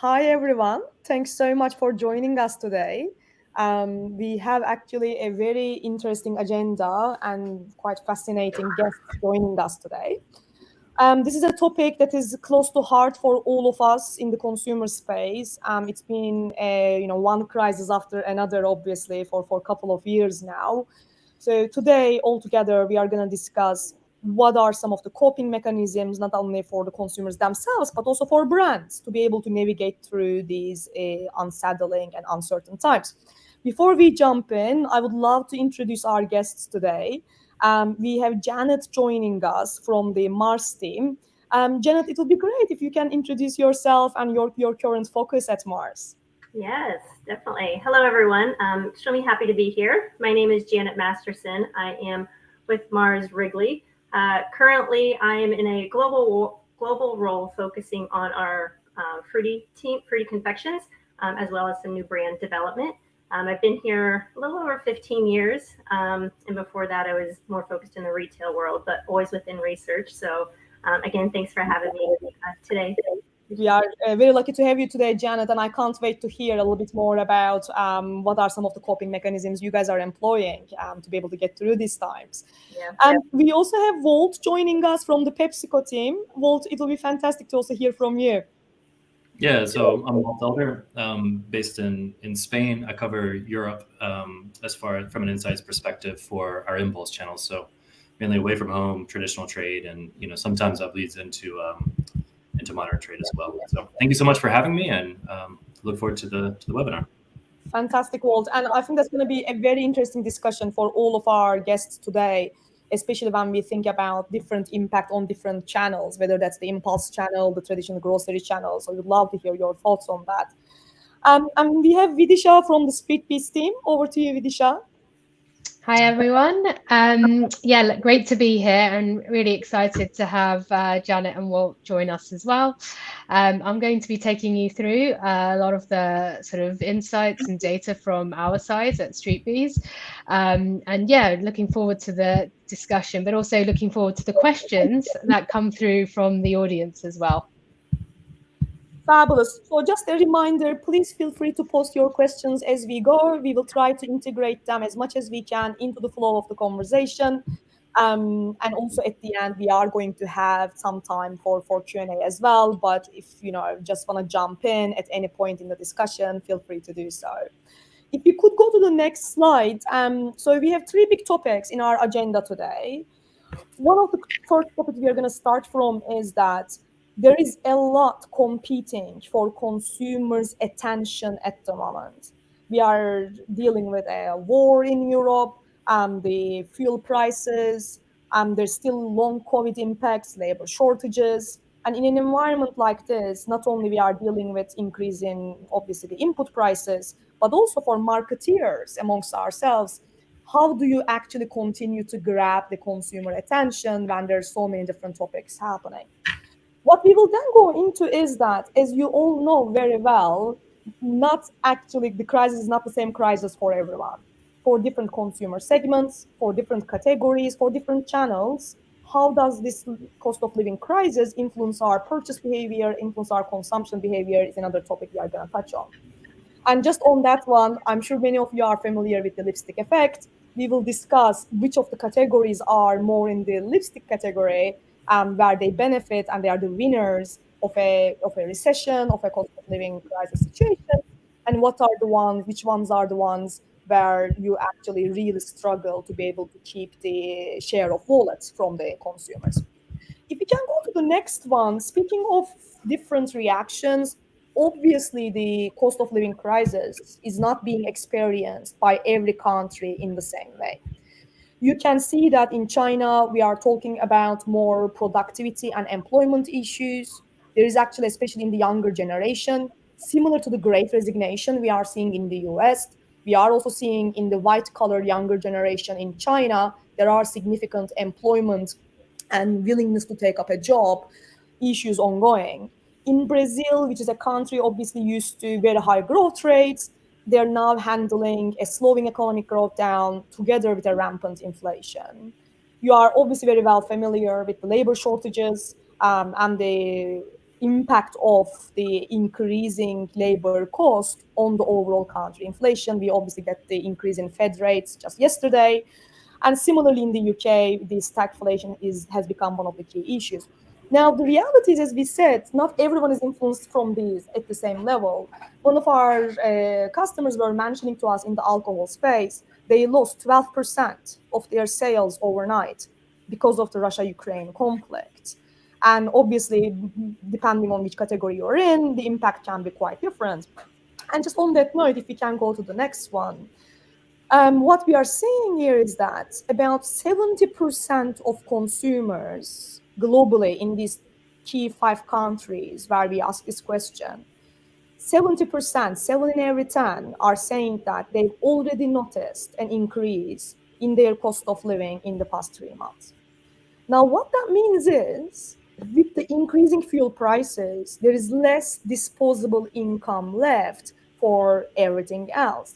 Hi, everyone. Thanks so much for joining us today. We have actually a very interesting agenda and quite fascinating guests joining us today. This is a topic that is close to heart for all of us in the consumer space. It's been, one crisis after another, obviously, for a couple of years now. So today, all together, we are going to discuss what are some of the coping mechanisms, not only for the consumers themselves, but also for brands to be able to navigate through these unsettling and uncertain times. Before we jump in, I would love to introduce our guests today. We have Janet joining us from the Mars team. Janet, it would be great if you can introduce yourself and your current focus at Mars. Yes, definitely. Hello, everyone. Extremely happy to be here. My name is Janet Masterson. I am with Mars Wrigley. Currently, I am in a global role focusing on our fruity confections, as well as some new brand development. I've been here a little over 15 years, and before that, I was more focused in the retail world, but always within research. So, again, thanks for having me today. We are very lucky to have you today, Janet, and I can't wait to hear a little bit more about what are some of the coping mechanisms you guys are employing to be able to get through these times. Yeah. We also have Walt joining us from the PepsiCo team. Walt, it will be fantastic to also hear from you. Yeah, so I'm Walt Elder, based in Spain. I cover Europe as far from an insights perspective for our impulse channels. So mainly away from home, traditional trade, and sometimes that leads into modern trade as well. So thank you so much for having me, and look forward to the webinar. Fantastic, Walt. And I think that's going to be a very interesting discussion for all of our guests today, especially when we think about different impact on different channels, whether that's the impulse channel, the traditional grocery channel. So we'd love to hear your thoughts on that. And we have Vidisha from the Streetbees team. Over to you, Vidisha. Hi, everyone. Great to be here and really excited to have Janet and Walt join us as well. I'm going to be taking you through a lot of the sort of insights and data from our side at Streetbees. Looking forward to the discussion, but also looking forward to the questions that come through from the audience as well. Fabulous. So just a reminder, please feel free to post your questions as we go. We will try to integrate them as much as we can into the flow of the conversation. And also at the end, we are going to have some time for Q&A as well. But if just want to jump in at any point in the discussion, feel free to do so. If you could go to the next slide. So we have three big topics in our agenda today. One of the first topics we are going to start from is that there is a lot competing for consumers' attention at the moment. We are dealing with a war in Europe, the fuel prices, there's still long COVID impacts, labor shortages. And in an environment like this, not only we are dealing with increase in, obviously, the input prices, but also for marketeers amongst ourselves, how do you actually continue to grab the consumer attention when there's so many different topics happening? What we will then go into is that, as you all know very well, not actually the crisis is not the same crisis for everyone. For different consumer segments, for different categories, for different channels, how does this cost of living crisis influence our purchase behavior, influence our consumption behavior is another topic we are going to touch on. And just on that one, I'm sure many of you are familiar with the lipstick effect. We will discuss which of the categories are more in the lipstick category, where they benefit and they are the winners of a recession, of a cost of living crisis situation, and which ones are the ones where you actually really struggle to be able to keep the share of wallets from the consumers. If we can go to the next one, speaking of different reactions, obviously the cost of living crisis is not being experienced by every country in the same way. You can see that in China, we are talking about more productivity and employment issues. There is actually, especially in the younger generation, similar to the great resignation we are seeing in the US, we are also seeing in the white collar younger generation in China, there are significant employment and willingness to take up a job issues ongoing. In Brazil, which is a country obviously used to very high growth rates, they're now handling a slowing economic growth down together with a rampant inflation. You are obviously very well familiar with the labor shortages and the impact of the increasing labor cost on the overall country inflation. We obviously get the increase in Fed rates just yesterday. And similarly in the UK, the stagflation has become one of the key issues. Now, the reality is, as we said, not everyone is influenced from these at the same level. One of our customers were mentioning to us in the alcohol space, they lost 12% of their sales overnight because of the Russia-Ukraine conflict. And obviously, depending on which category you're in, the impact can be quite different. And just on that note, if we can go to the next one, what we are seeing here is that about 70% of consumers globally in these key 5 countries where we ask this question, 70%, 7 in every 10, are saying that they've already noticed an increase in their cost of living in the past 3 months. Now, what that means is, with the increasing fuel prices, there is less disposable income left for everything else.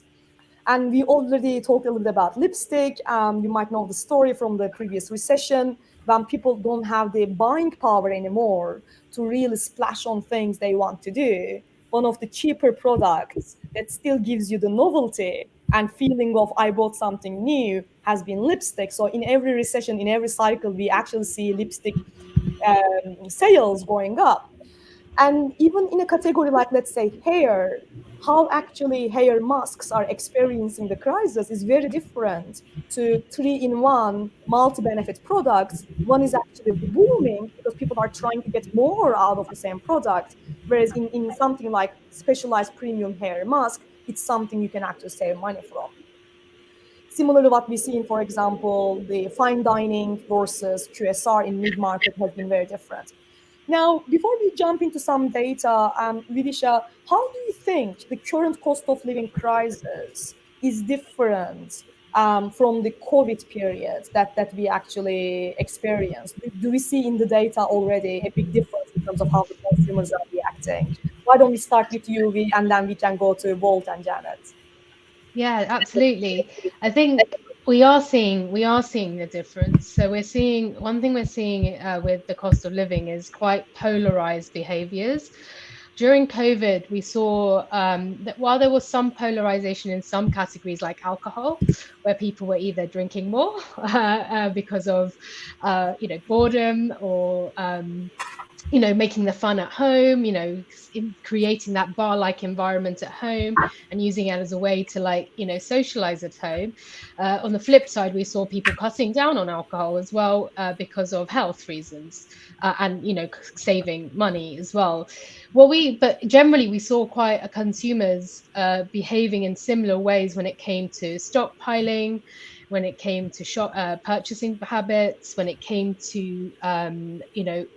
And we already talked a little bit about lipstick. You might know the story from the previous recession, when people don't have the buying power anymore to really splash on things they want to do. One of the cheaper products that still gives you the novelty and feeling of I bought something new has been lipstick. So in every recession, in every cycle, we actually see lipstick sales going up. And even in a category like, let's say, hair, how actually hair masks are experiencing the crisis is very different to 3-in-1 multi-benefit products. One is actually booming because people are trying to get more out of the same product, whereas in something like specialized premium hair mask, it's something you can actually save money from. Similarly, what we see in, for example, the fine dining versus QSR in mid-market has been very different. Now, before we jump into some data, Vidisha, how do you think the current cost of living crisis is different from the COVID period that we actually experienced? Do we see in the data already a big difference in terms of how the consumers are reacting? Why don't we start with you, and then we can go to Walt and Janet? Yeah, absolutely. I think we are seeing the difference. So we're seeing one thing with the cost of living is quite polarized behaviors. During COVID, we saw that while there was some polarization in some categories like alcohol, where people were either drinking more because of boredom or making the fun at home, creating that bar-like environment at home and using it as a way to socialize at home. On the flip side, we saw people cutting down on alcohol as well because of health reasons and saving money as well. But generally we saw quite a consumers behaving in similar ways when it came to stockpiling, when it came to purchasing habits, when it came to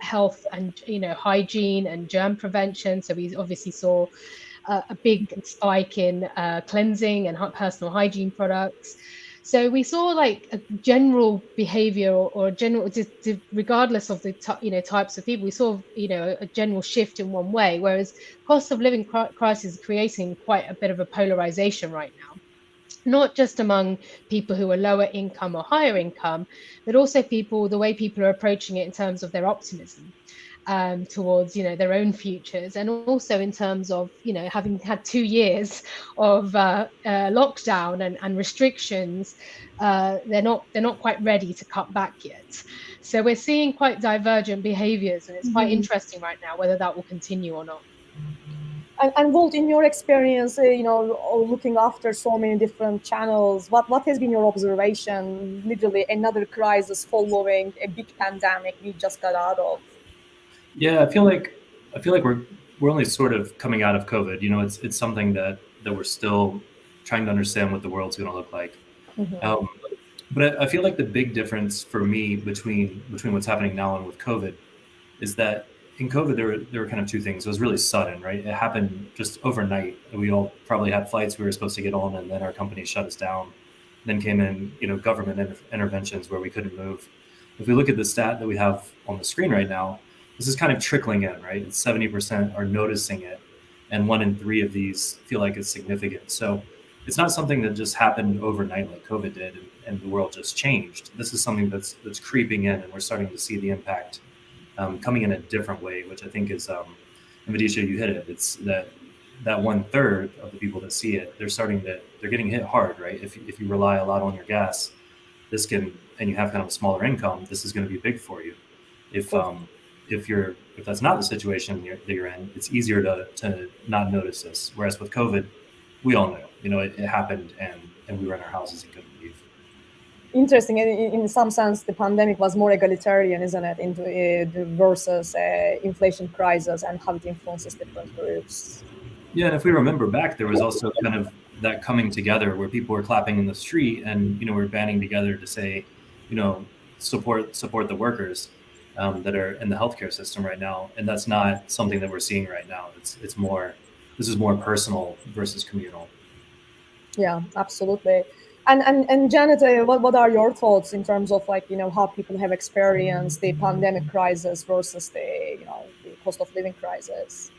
health and hygiene and germ prevention. So we obviously saw a big spike in cleansing and personal hygiene products. So we saw a general behavior or general, regardless of the types of people, we saw a general shift in one way. Whereas cost of living crisis is creating quite a bit of a polarization right now, not just among people who are lower income or higher income, but also the way people are approaching it in terms of their optimism towards their own futures, and also in terms of having had 2 years of lockdown and restrictions, they're not quite ready to cut back yet. So we're seeing quite divergent behaviors, and it's quite interesting right now whether that will continue or not. And Walt, in your experience, looking after so many different channels, what has been your observation? Literally, another crisis following a big pandemic we just got out of. Yeah, I feel like we're only sort of coming out of COVID. It's something that we're still trying to understand what the world's going to look like. But I feel like the big difference for me between what's happening now and with COVID is that in COVID there were kind of two things. It was really sudden, right? It happened just overnight. We all probably had flights we were supposed to get on, and then our company shut us down. Then came in, government interventions where we couldn't move. If we look at the stat that we have on the screen right now, this is kind of trickling in, right? It's 70% are noticing it, and 1 in 3 of these feel like it's significant. So it's not something that just happened overnight like COVID did, and the world just changed. This is something that's creeping in, and we're starting to see the impact coming in a different way, which I think is, and Vidisha, you hit it. It's that 1/3 of the people that see it, they're getting hit hard, right? If you rely a lot on your gas, and you have kind of a smaller income, this is going to be big for you. If that's not the situation that you're in, it's easier to not notice this. Whereas with COVID, we all know, it happened, and we were in our houses and couldn't leave. Interesting. In some sense, the pandemic was more egalitarian, isn't it, into versus inflation crisis and how it influences different groups. Yeah, and if we remember back, there was also kind of that coming together where people were clapping in the street, and we're banding together to say, support the workers that are in the healthcare system right now, and that's not something that we're seeing right now. This is more personal versus communal. Yeah, absolutely. And Janet, what are your thoughts in terms of how people have experienced the pandemic crisis versus the cost of living crisis?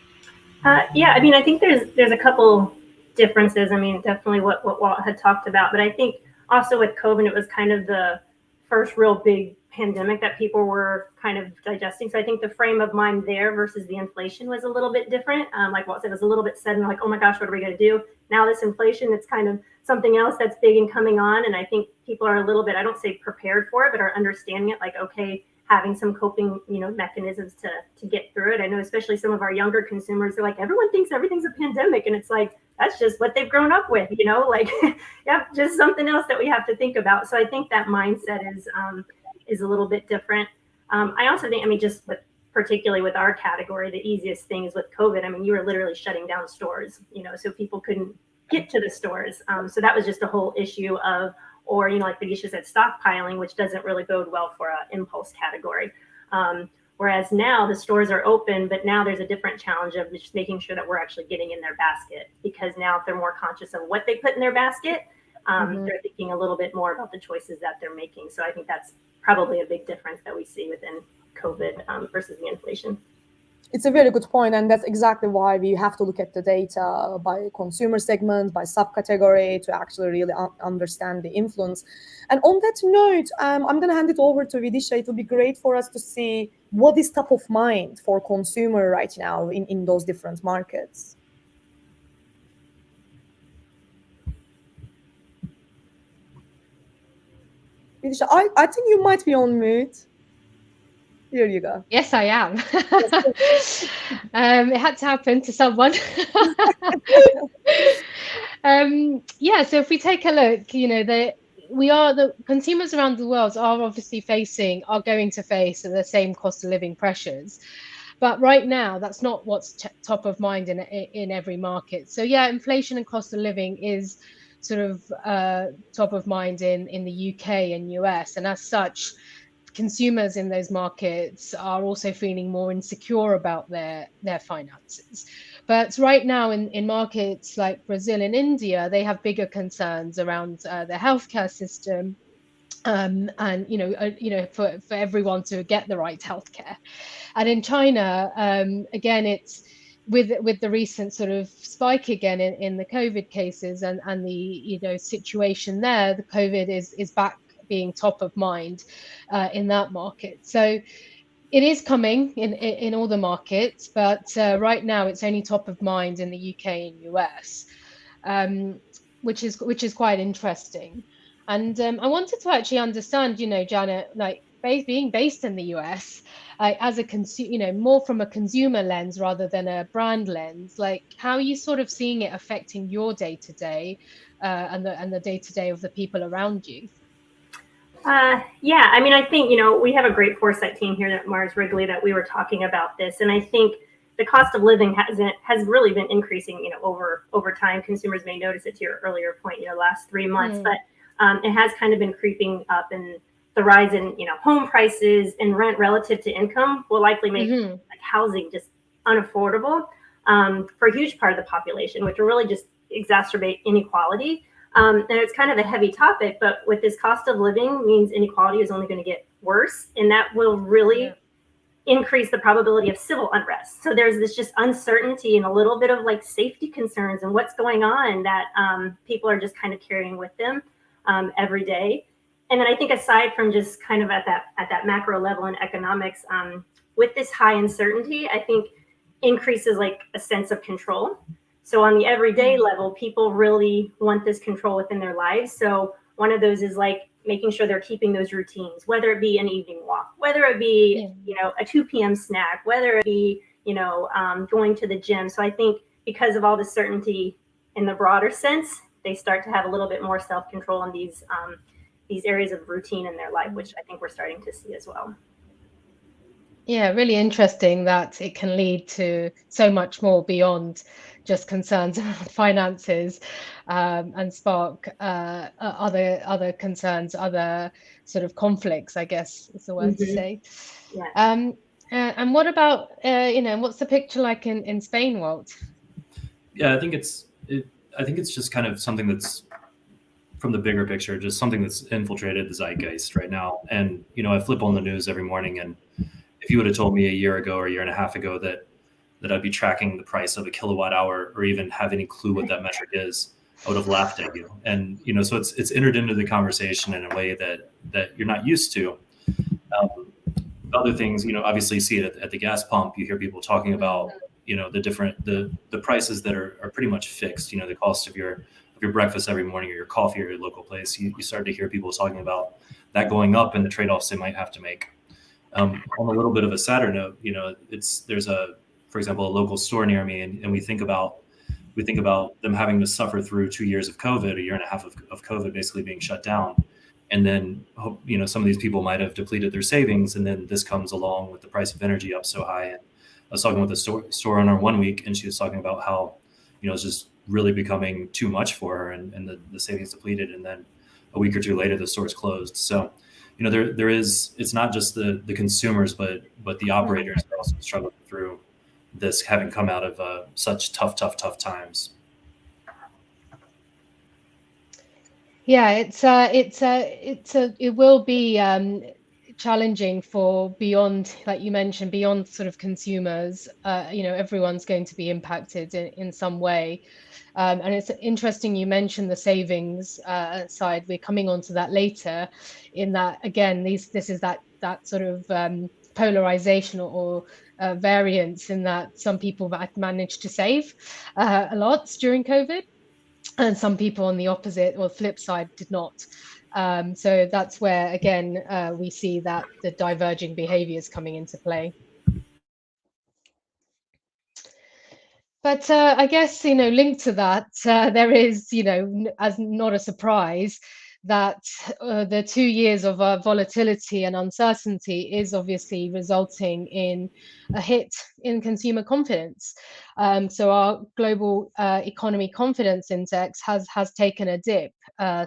Yeah, I mean, I think there's a couple differences. I mean, definitely what Walt had talked about, but I think also with COVID, it was kind of the first real big pandemic that people were kind of digesting. So I think the frame of mind there versus the inflation was a little bit different. Like Walt said, it was a little bit sudden, like, oh my gosh, what are we going to do? Now this inflation, it's kind of something else that's big and coming on. And I think people are a little bit, I don't say prepared for it, but are understanding it, like, okay, having some coping, mechanisms to get through it. I know especially some of our younger consumers are like, everyone thinks everything's a pandemic. And it's like, that's just what they've grown up with, like, yeah, just something else that we have to think about. So I think that mindset is a little bit different. I also think, just particularly with our category, the easiest thing is with COVID. I mean, you were literally shutting down stores, so people couldn't get to the stores. So that was just a whole issue of, or, like Vidisha said, stockpiling, which doesn't really bode well for an impulse category. Whereas now the stores are open, but now there's a different challenge of just making sure that we're actually getting in their basket, because now if they're more conscious of what they put in their basket, they're thinking a little bit more about the choices that they're making. So I think that's probably a big difference that we see within COVID versus the inflation. It's a very good point, and that's exactly why we have to look at the data by consumer segment, by subcategory, to actually really understand the influence. And on that note, I'm going to hand it over to Vidisha. It will be great for us to see what is top of mind for consumer right now in those different markets. Vidisha, I think you might be on mute. Here you go. Yes, I am. It had to happen to someone. So if we take a look, the consumers around the world are going to face the same cost of living pressures. But right now, that's not what's top of mind in every market. So yeah, inflation and cost of living is sort of top of mind in the UK and US, and as such, consumers in those markets are also feeling more insecure about their finances. But right now in markets like Brazil and India, they have bigger concerns around their healthcare system, and for everyone to get the right healthcare. And in China, again, it's with the recent sort of spike again in the COVID cases and the situation there, the COVID is back being top of mind in that market. So it is coming in all the markets, but right now it's only top of mind in the UK and US, which is quite interesting. And I wanted to actually understand, Janet, like being based in the US, as a more from a consumer lens rather than a brand lens, like how are you sort of seeing it affecting your day to day and the day to day of the people around you? Yeah, I think, we have a great foresight team here at Mars Wrigley that we were talking about this. And I think the cost of living has really been increasing, over time. Consumers may notice it to your earlier point, last 3 months, but it has kind of been creeping up, and the rise in, home prices and rent relative to income will likely make like housing just unaffordable for a huge part of the population, which will really just exacerbate inequality. And it's kind of a heavy topic, but with this cost of living means inequality is only going to get worse, and that will really increase the probability of civil unrest. So there's this just uncertainty and a little bit of like safety concerns and what's going on that people are just kind of carrying with them every day. And then I think aside from just kind of at that macro level in economics, with this high uncertainty, I think increases like a sense of control. So on the everyday level, people really want this control within their lives. So one of those is like making sure they're keeping those routines, whether it be an evening walk, whether it be, a 2 p.m. snack, whether it be, going to the gym. So I think because of all the certainty in the broader sense, they start to have a little bit more self-control in these areas of routine in their life, which I think we're starting to see as well. Yeah, really interesting that it can lead to so much more beyond just concerns about finances, and spark other concerns, other sort of conflicts, I guess is the word to say. Yeah. And what about, what's the picture like in Spain, Walt? Yeah, I think it's just kind of something that's from the bigger picture, just something that's infiltrated the zeitgeist right now. And, I flip on the news every morning, and if you would have told me a year ago or a year and a half ago that I'd be tracking the price of a kilowatt hour or even have any clue what that metric is, I would have laughed at you. And, so it's entered into the conversation in a way that you're not used to. Other things, obviously you see it at the gas pump. You hear people talking about, the prices that are pretty much fixed, the cost of your breakfast every morning or your coffee or your local place. You start to hear people talking about that going up and the trade-offs they might have to make. On a little bit of a sadder note, there's for example, a local store near me, and we think about them having to suffer through 2 years of COVID, a year and a half of COVID basically being shut down. And then, some of these people might have depleted their savings, and then this comes along with the price of energy up so high. And I was talking with a store owner one week, and she was talking about how, it's just really becoming too much for her, and the savings depleted. And then a week or two later, the store's closed. So, there is, it's not just the consumers, but the operators are also struggling through this, having come out of such tough times. Yeah, it will be challenging for beyond, like you mentioned, beyond sort of consumers. Everyone's going to be impacted in some way. And it's interesting you mentioned the savings side. We're coming on to that later. In that, again, this is that sort of polarization or variance, in that some people managed to save a lot during COVID, and some people on the opposite or flip side did not. So that's where, again, we see that the diverging behaviors coming into play. But I guess, linked to that, there is, as not a surprise, that the 2 years of volatility and uncertainty is obviously resulting in a hit in consumer confidence. So our global economy confidence index has taken a dip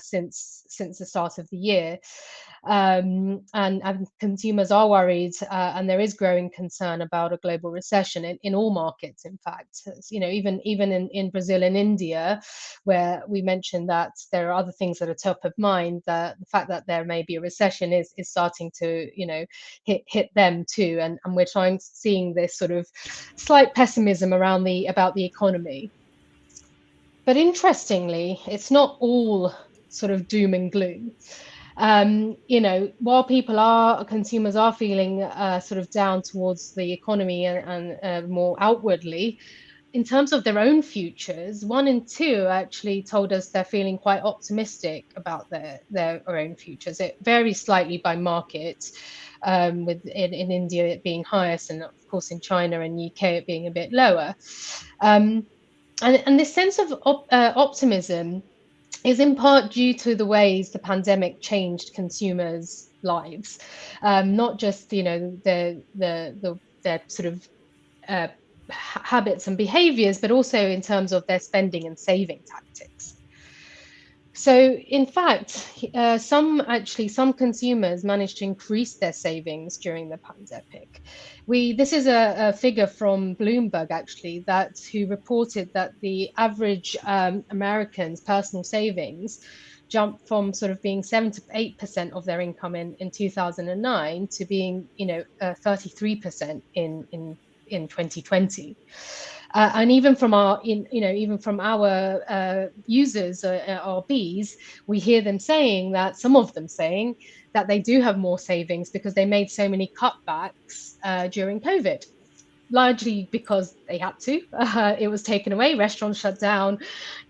since the start of the year. And consumers are worried, and there is growing concern about a global recession in all markets. In fact, even in Brazil and India, where we mentioned that there are other things that are top of mind, the fact that there may be a recession is starting to hit them too, and we're seeing this sort of slight pessimism about the economy. But interestingly, it's not all sort of doom and gloom. While consumers are feeling sort of down towards the economy and more outwardly, in terms of their own futures, 1 in 2 actually told us they're feeling quite optimistic about their own futures. It varies slightly by market, with in India it being highest, and of course in China and UK it being a bit lower. And this sense of optimism is in part due to the ways the pandemic changed consumers' lives, not just their sort of habits and behaviors, but also in terms of their spending and saving tactics. So, in fact, some consumers managed to increase their savings during the pandemic. This is a figure from Bloomberg, actually, who reported that the average American's personal savings jumped from sort of being 7 to 8% of their income in 2009 to being 33% in 2020. And even from our users, our bees, we hear them saying that, some of them saying that they do have more savings because they made so many cutbacks during COVID, largely because they had to. It was taken away, restaurants shut down,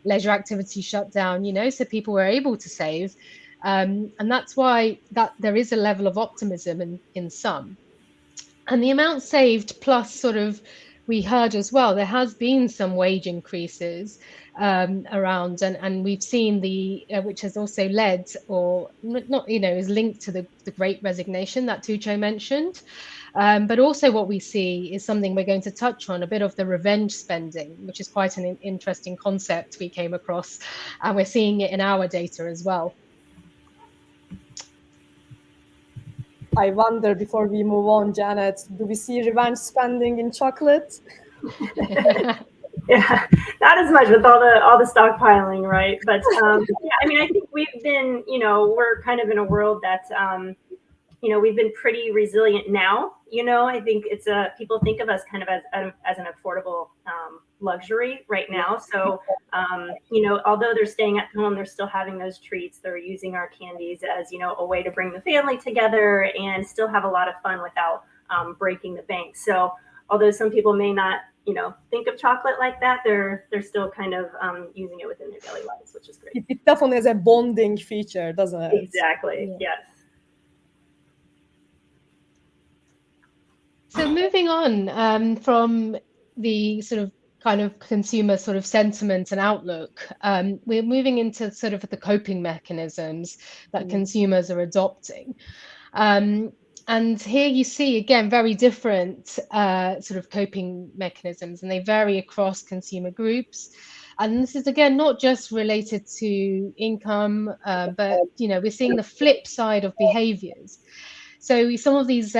leisure activity shut down, so people were able to save. And that's why that there is a level of optimism in some. And the amount saved, plus sort of, we heard as well, there has been some wage increases around, and we've seen which has also led, or not, is linked to the Great Resignation that Tucho mentioned. But also what we see is something we're going to touch on, a bit of the revenge spending, which is quite an interesting concept we came across, and we're seeing it in our data as well. I wonder, before we move on, Janet, do we see revenge spending in chocolate? Yeah, not as much with all the stockpiling, right? But yeah, I mean, I think we've been, we're kind of in a world that, we've been pretty resilient now. I think it's people think of us kind of as an affordable luxury right now. So, although they're staying at home, they're still having those treats. They're using our candies as, a way to bring the family together and still have a lot of fun without breaking the bank. So, although some people may not, think of chocolate like that, they're still kind of using it within their daily lives, which is great. It definitely has a bonding feature, doesn't it? Exactly. Yeah. Yes. So moving on from the sort of kind of consumer sort of sentiment and outlook, we're moving into sort of the coping mechanisms that consumers are adopting. And here you see, again, very different sort of coping mechanisms, and they vary across consumer groups. And this is, again, not just related to income, but, we're seeing the flip side of behaviors. So some of these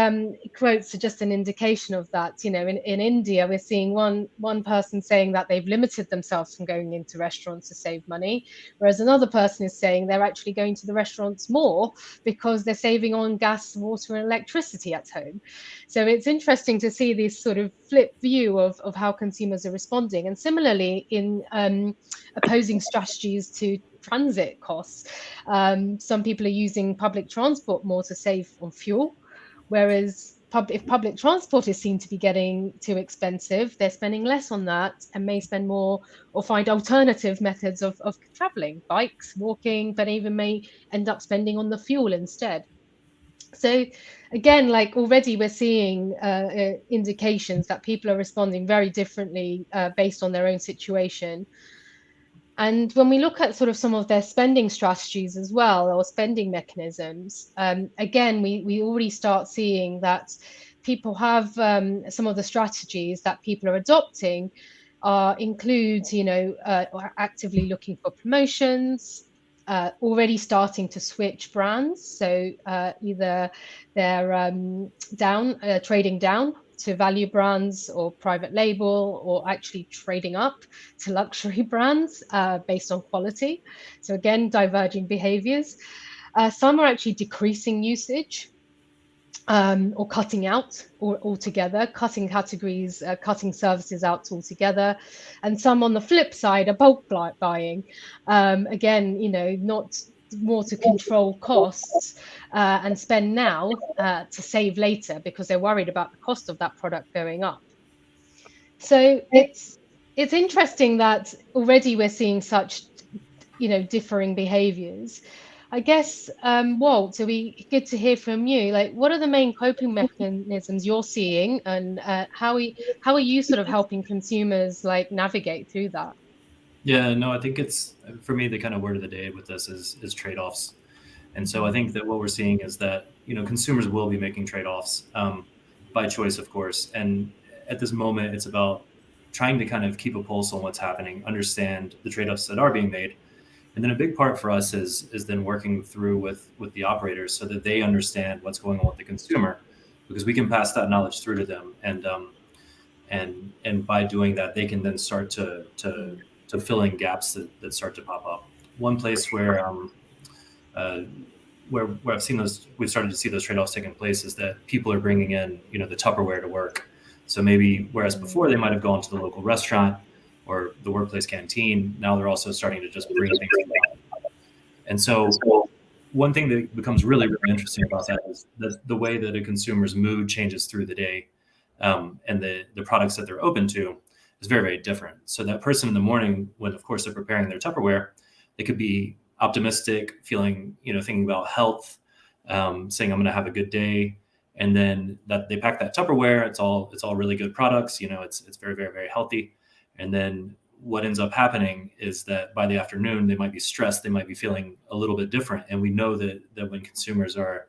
quotes are just an indication of that. In India, we're seeing one person saying that they've limited themselves from going into restaurants to save money, whereas another person is saying they're actually going to the restaurants more because they're saving on gas, water, and electricity at home. So it's interesting to see this sort of flip view of how consumers are responding. And similarly, in opposing strategies to transit costs, some people are using public transport more to save on fuel, whereas if public transport is seen to be getting too expensive, they're spending less on that and may spend more or find alternative methods of traveling, bikes, walking, but even may end up spending on the fuel instead. So again, like already we're seeing indications that people are responding very differently based on their own situation. And when we look at sort of some of their spending strategies as well, or spending mechanisms, again, we already start seeing that people have some of the strategies that people are adopting include, actively looking for promotions, already starting to switch brands. So either they're trading down to value brands or private label, or actually trading up to luxury brands based on quality. So again, diverging behaviors. Some are actually decreasing usage or cutting out altogether, cutting categories, cutting services out altogether. And some on the flip side are bulk buying. Again, not more to control costs and spend now to save later because they're worried about the cost of that product going up. So it's interesting that already we're seeing such, differing behaviors. I guess, Walt, it'd be good to hear from you. Like, what are the main coping mechanisms you're seeing, and how are you sort of helping consumers like navigate through that? Yeah, no, I think it's, for me, the kind of word of the day with this is trade-offs. And so I think that what we're seeing is that, consumers will be making trade-offs by choice, of course. And at this moment, it's about trying to kind of keep a pulse on what's happening, understand the trade-offs that are being made. And then a big part for us is then working through with the operators so that they understand what's going on with the consumer, because we can pass that knowledge through to them. And by doing that, they can then start to fill in gaps that start to pop up. One place where I've seen we've started to see those trade-offs taking place is that people are bringing in, the Tupperware to work. So maybe whereas before they might have gone to the local restaurant or the workplace canteen, now they're also starting to just bring things home. And so one thing that becomes really, really interesting about that is the way that a consumer's mood changes through the day, and the products that they're open to is very, very different. So that person in the morning, when of course they're preparing their Tupperware, they could be optimistic, feeling, thinking about health, saying I'm going to have a good day, and then that they pack that Tupperware. It's all really good products. It's very, very, very healthy. And then what ends up happening is that by the afternoon, they might be stressed. They might be feeling a little bit different. And we know that when consumers are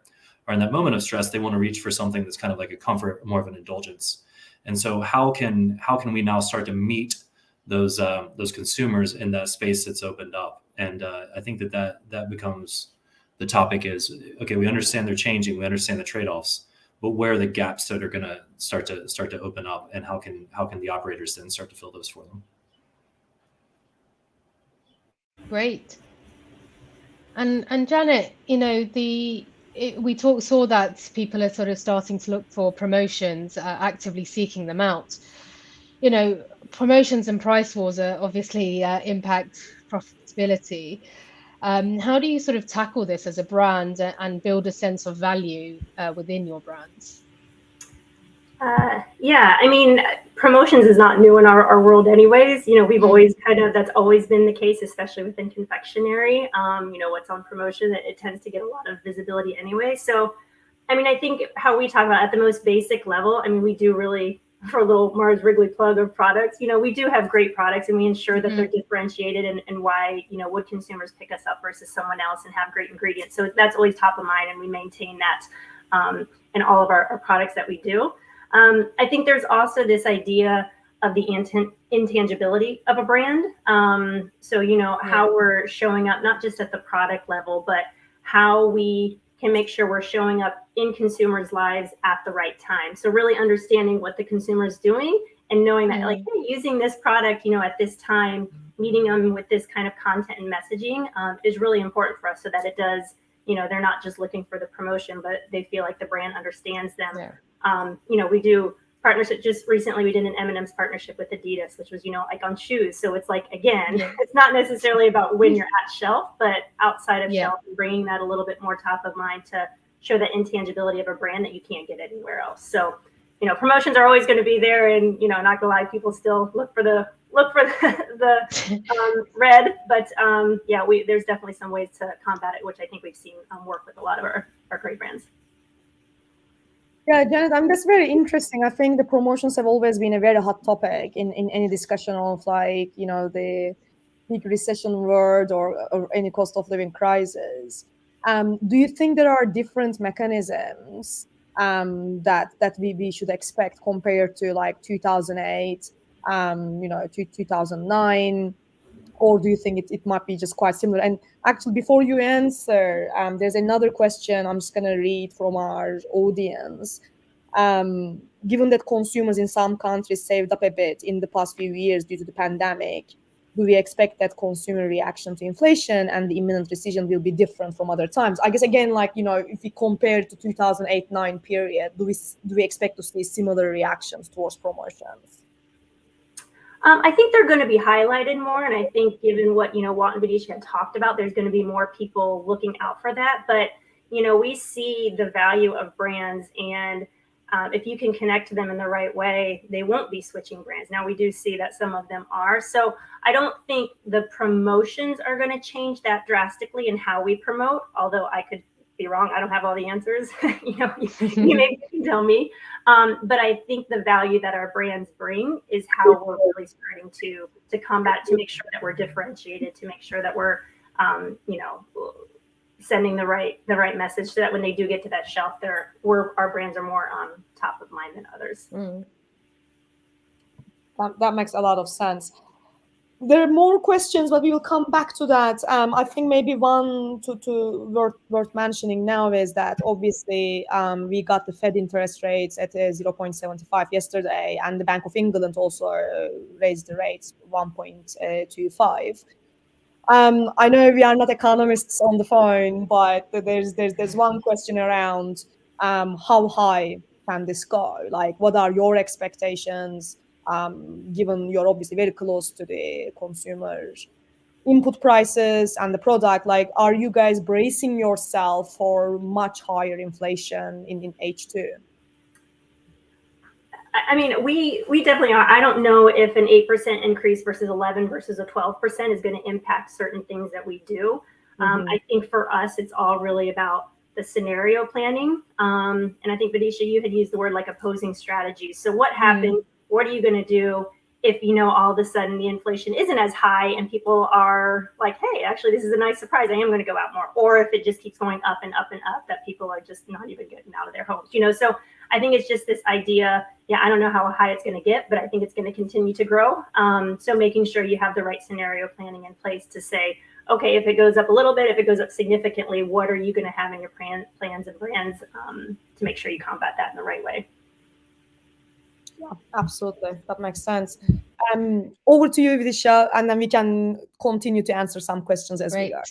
in that moment of stress, they want to reach for something that's kind of like a comfort, more of an indulgence. And so how can we now start to meet those consumers in that space that's opened up? And I think that becomes the topic is, okay, we understand they're changing, we understand the trade-offs, but where are the gaps that are going to start to open up, and how can the operators then start to fill those for them? Great. And Janet, we saw that people are sort of starting to look for promotions, actively seeking them out. Promotions and price wars are obviously impact profitability. How do you sort of tackle this as a brand and build a sense of value within your brands? Yeah, I mean, promotions is not new in our world anyways. We've always that's always been the case, especially within confectionery. What's on promotion, it tends to get a lot of visibility anyway. So, I mean, I think how we talk about at the most basic level, I mean, we do really, for a little Mars Wrigley plug of products, we do have great products, and we ensure that they're differentiated and why, would consumers pick us up versus someone else, and have great ingredients. So that's always top of mind, and we maintain that in all of our products that we do. I think there's also this idea of the intangibility of a brand. How we're showing up, not just at the product level, but how we can make sure we're showing up in consumers' lives at the right time. So really understanding what the consumer is doing, and knowing that like, hey, using this product, at this time, meeting them with this kind of content and messaging is really important for us, so that it does, they're not just looking for the promotion, but they feel like the brand understands them. Yeah. We do partnership. Just recently, we did an M&M's partnership with Adidas, which was, like on shoes. So it's like, again, it's not necessarily about when you're at shelf, but outside of shelf, and bringing that a little bit more top of mind to show the intangibility of a brand that you can't get anywhere else. So, promotions are always going to be there, and not gonna lie, people still look for the red, but there's definitely some ways to combat it, which I think we've seen work with a lot of our great brands. Yeah, Janet, that's very interesting. I think the promotions have always been a very hot topic in any discussion of the big recession world or any cost of living crisis. Do you think there are different mechanisms that we should expect compared to like 2008, to 2009? Or do you think it might be just quite similar? And actually, before you answer, there's another question I'm just going to read from our audience. Given that consumers in some countries saved up a bit in the past few years due to the pandemic, do we expect that consumer reaction to inflation and the imminent recession will be different from other times? I guess, again, if we compare to 2008-9 period, do we expect to see similar reactions towards promotions? I think they're going to be highlighted more, and I think given what Walt and Vidisha had talked about, there's going to be more people looking out for that. But we see the value of brands, and if you can connect to them in the right way, they won't be switching brands. Now we do see that some of them are, so I don't think the promotions are going to change that drastically in how we promote. Although I could be wrong, I don't have all the answers. You maybe can tell me. But I think the value that our brands bring is how we're really starting to combat, to make sure that we're differentiated, to make sure that we're, sending the right message, so that when they do get to that shelf, our brands are more top of mind than others. That makes a lot of sense. There are more questions, but we will come back to that. I think maybe one worth mentioning now is that obviously we got the Fed interest rates at 0.75 yesterday, and the Bank of England also raised the rates 1.25. I know we are not economists on the phone, but there's one question around how high can this go? Like, what are your expectations, given you're obviously very close to the consumer input prices and the product? Like, are you guys bracing yourself for much higher inflation in H2? I mean, we definitely are. I don't know if an 8% increase versus 11 versus a 12% is going to impact certain things that we do. I think for us, it's all really about the scenario planning. And I think, Vidisha, you had used the word like opposing strategies. So what happens? What are you going to do if all of a sudden the inflation isn't as high and people are like, hey, actually, this is a nice surprise. I am going to go out more. Or if it just keeps going up and up and up, that people are just not even getting out of their homes. So I think it's just this idea. Yeah, I don't know how high it's going to get, but I think it's going to continue to grow. So making sure you have the right scenario planning in place to say, okay, if it goes up a little bit, if it goes up significantly, what are you going to have in your plans and brands to make sure you combat that in the right way? Yeah, absolutely. That makes sense. Over to you, Vidisha, and then we can continue to answer some questions as we go.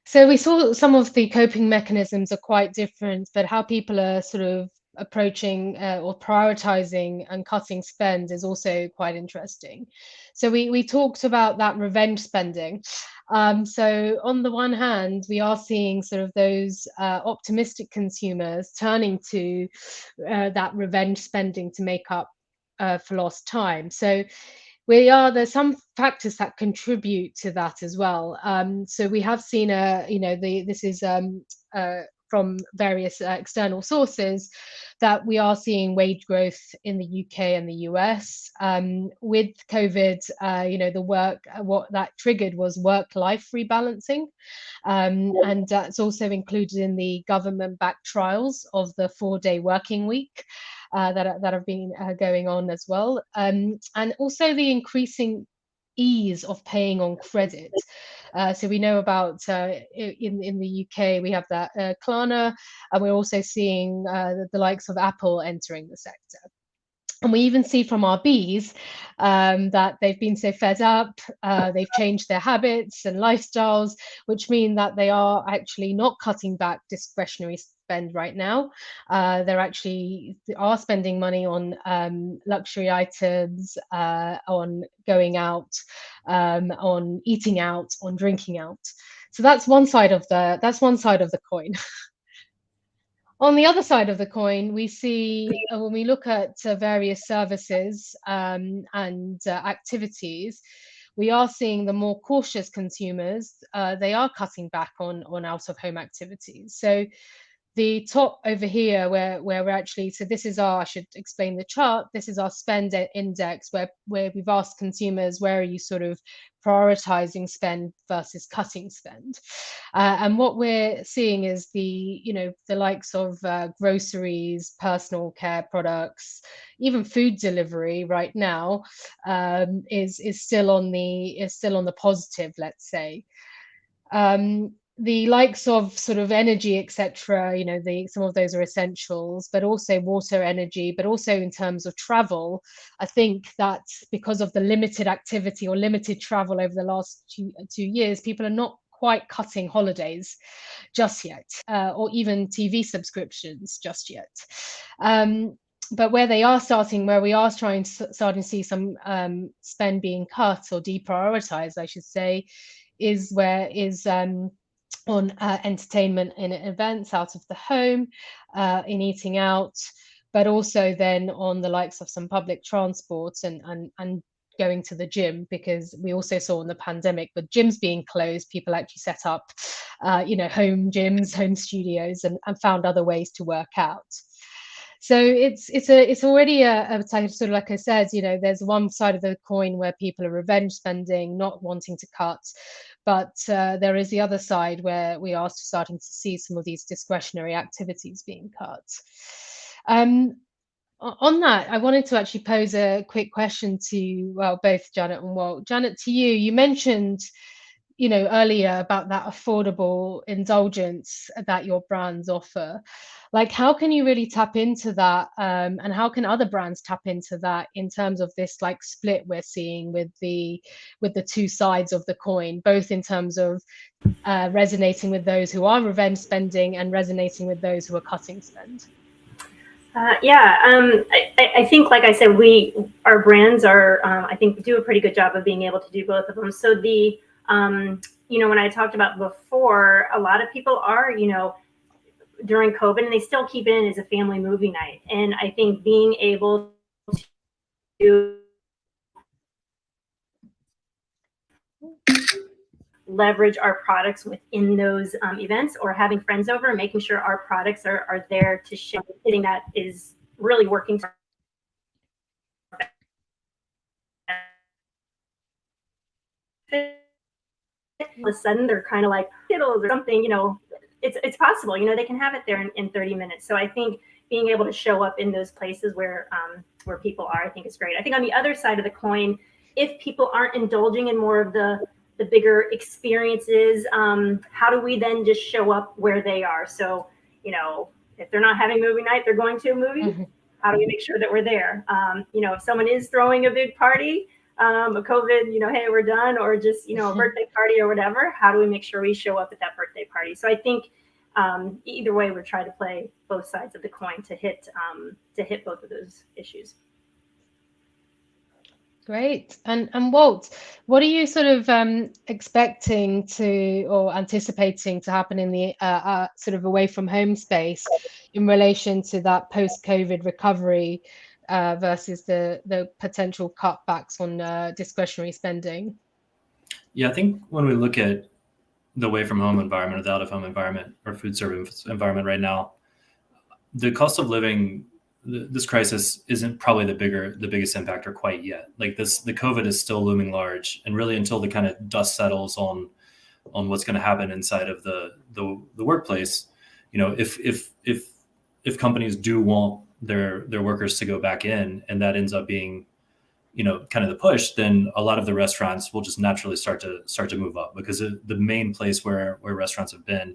So we saw some of the coping mechanisms are quite different, but how people are sort of approaching or prioritizing and cutting spend is also quite interesting. So we talked about that revenge spending. So on the one hand, we are seeing sort of those optimistic consumers turning to that revenge spending to make up for lost time. So there's some factors that contribute to that as well. So we have seen this is from various external sources that we are seeing wage growth in the UK and the US. With COVID, what that triggered was work-life rebalancing. And that's also included in the government-backed trials of the 4-day working week that have been going on as well. And also the increasing ease of paying on credit. So we know about in the UK, we have that Klarna, and we're also seeing the likes of Apple entering the sector. And we even see from our bees that they've been so fed up, they've changed their habits and lifestyles, which mean that they are actually not cutting back discretionary spend right now. They are spending money on luxury items, on going out, on eating out, on drinking out. So that's one side of the coin. On the other side of the coin, we see when we look at various services and activities, we are seeing the more cautious consumers, they are cutting back on out-of-home activities. So the top over here where we're actually, so this is I should explain the chart, this is our spend index where we've asked consumers, where are you sort of prioritizing spend versus cutting spend? And what we're seeing is the likes of groceries, personal care products, even food delivery right now is still on the positive, let's say. The likes of sort of energy, etc., some of those are essentials, but also water, energy, but also in terms of travel, I think that because of the limited activity or limited travel over the last 2 years, people are not quite cutting holidays just yet, or even TV subscriptions just yet. But where we are starting to see some spend being cut or deprioritized, I should say, is on entertainment in events out of the home, in eating out, but also then on the likes of some public transports and going to the gym, because we also saw in the pandemic with gyms being closed, people actually set up home gyms, home studios, and found other ways to work out. So it's already a sort of, like I said, there's one side of the coin where people are revenge spending, not wanting to cut, but there is the other side where we are starting to see some of these discretionary activities being cut. On that, I wanted to actually pose a quick question to both Janet and Walt. Janet, to you, you mentioned earlier about that affordable indulgence that your brands offer. Like, how can you really tap into that, and how can other brands tap into that in terms of this like split we're seeing with the two sides of the coin, both in terms of resonating with those who are revenge spending and resonating with those who are cutting spend? I think, like I said, our brands are, I think, do a pretty good job of being able to do both of them. So when I talked about before, a lot of people are, during COVID, and they still keep it in as a family movie night. And I think being able to leverage our products within those events, or having friends over and making sure our products are there to share, something that is really working. All of a sudden they're kind of like Skittles or something, it's possible, they can have it there in 30 minutes. So I think being able to show up in those places where people are, I think is great. I think on the other side of the coin, if people aren't indulging in more of the bigger experiences, how do we then just show up where they are? So, if they're not having movie night, they're going to a movie. Mm-hmm. How do we make sure that we're there? If someone is throwing a big party, a COVID, hey, we're done, or just, a birthday party or whatever, how do we make sure we show up at that birthday party? So I think either way, we're trying to play both sides of the coin to hit both of those issues. Great. And Walt, what are you sort of expecting to, or anticipating to happen in the sort of away from home space in relation to that post-COVID recovery versus the potential cutbacks on discretionary spending? Yeah, I think when we look at the away from home environment or the out of home environment or food service environment right now, the cost of living, this crisis isn't probably the biggest impactor quite yet. Like the COVID is still looming large, and really until the kind of dust settles on what's going to happen inside of the workplace, if companies do want their workers to go back in, and that ends up being, kind of the push, then a lot of the restaurants will just naturally start to move up, because the main place where restaurants have been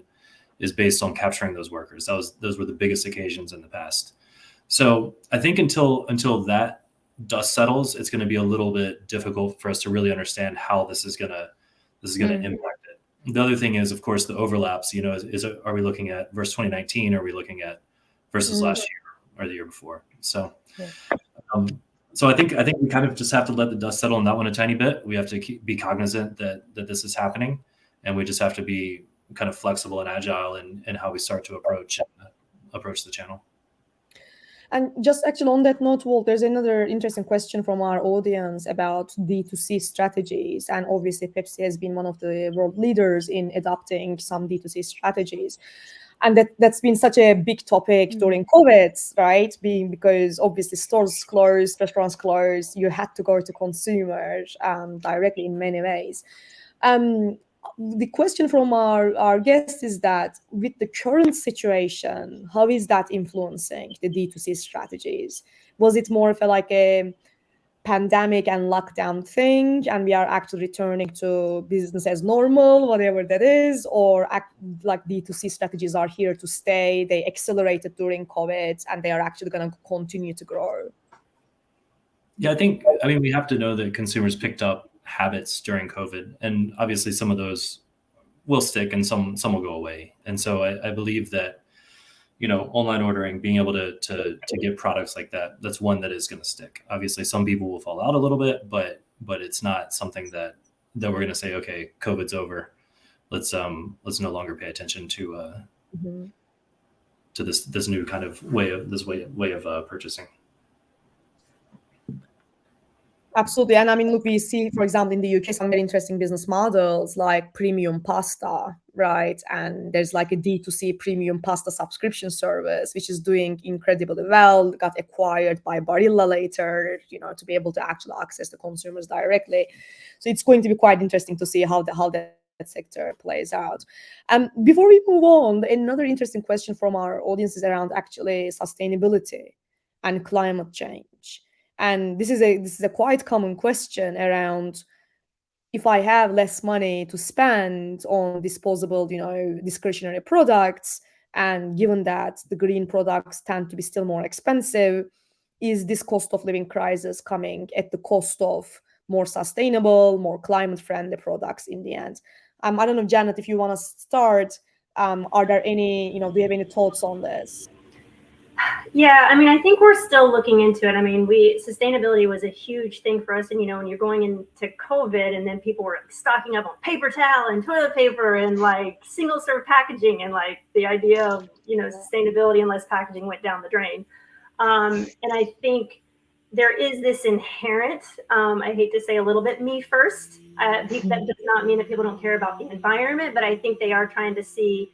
is based on capturing those workers. Those were the biggest occasions in the past. So I think until that dust settles, it's going to be a little bit difficult for us to really understand how this is going to impact it. The other thing is, of course, the overlaps. Are we looking at versus 2019? Or are we looking at versus last year or the year before? So, so I think we kind of just have to let the dust settle on that one a tiny bit. We have to be cognizant that this is happening, and we just have to be kind of flexible and agile in how we start to approach the channel. And just actually on that note, Walt, there's another interesting question from our audience about D2C strategies. And obviously, Pepsi has been one of the world leaders in adopting some D2C strategies. And that's been such a big topic during COVID, right? Because obviously stores closed, restaurants closed, you had to go to consumers directly in many ways. The question from our guest is that with the current situation, how is that influencing the D2C strategies? Was it more of a pandemic and lockdown thing, and we are actually returning to business as normal, whatever that is, or like D2C strategies are here to stay? They accelerated during COVID, and they are actually going to continue to grow? Yeah, we have to know that consumers picked up habits during COVID, and obviously some of those will stick and some will go away. And so I believe that, online ordering, being able to get products like that's one that is going to stick. Obviously some people will fall out a little bit, but it's not something that we're going to say, okay, COVID's over, let's no longer pay attention to this new kind of way of purchasing. Absolutely. And look, we see, for example, in the UK, some very interesting business models like premium pasta, right? And there's like a D2C premium pasta subscription service, which is doing incredibly well, got acquired by Barilla later, to be able to actually access the consumers directly. So it's going to be quite interesting to see how that sector plays out. Before we move on, another interesting question from our audience is around actually sustainability and climate change. And this is a quite common question around, if I have less money to spend on disposable, discretionary products, and given that the green products tend to be still more expensive, is this cost of living crisis coming at the cost of more sustainable, more climate-friendly products in the end? I don't know, Janet, if you want to start, are there any, do you have any thoughts on this? Yeah, I mean, I think we're still looking into it. I mean, sustainability was a huge thing for us, and when you're going into COVID, and then people were stocking up on paper towel and toilet paper and like single serve packaging, and like the idea of sustainability and less packaging went down the drain. And I think there is this inherent, I hate to say a little bit me first. That does not mean that people don't care about the environment, but I think they are trying to see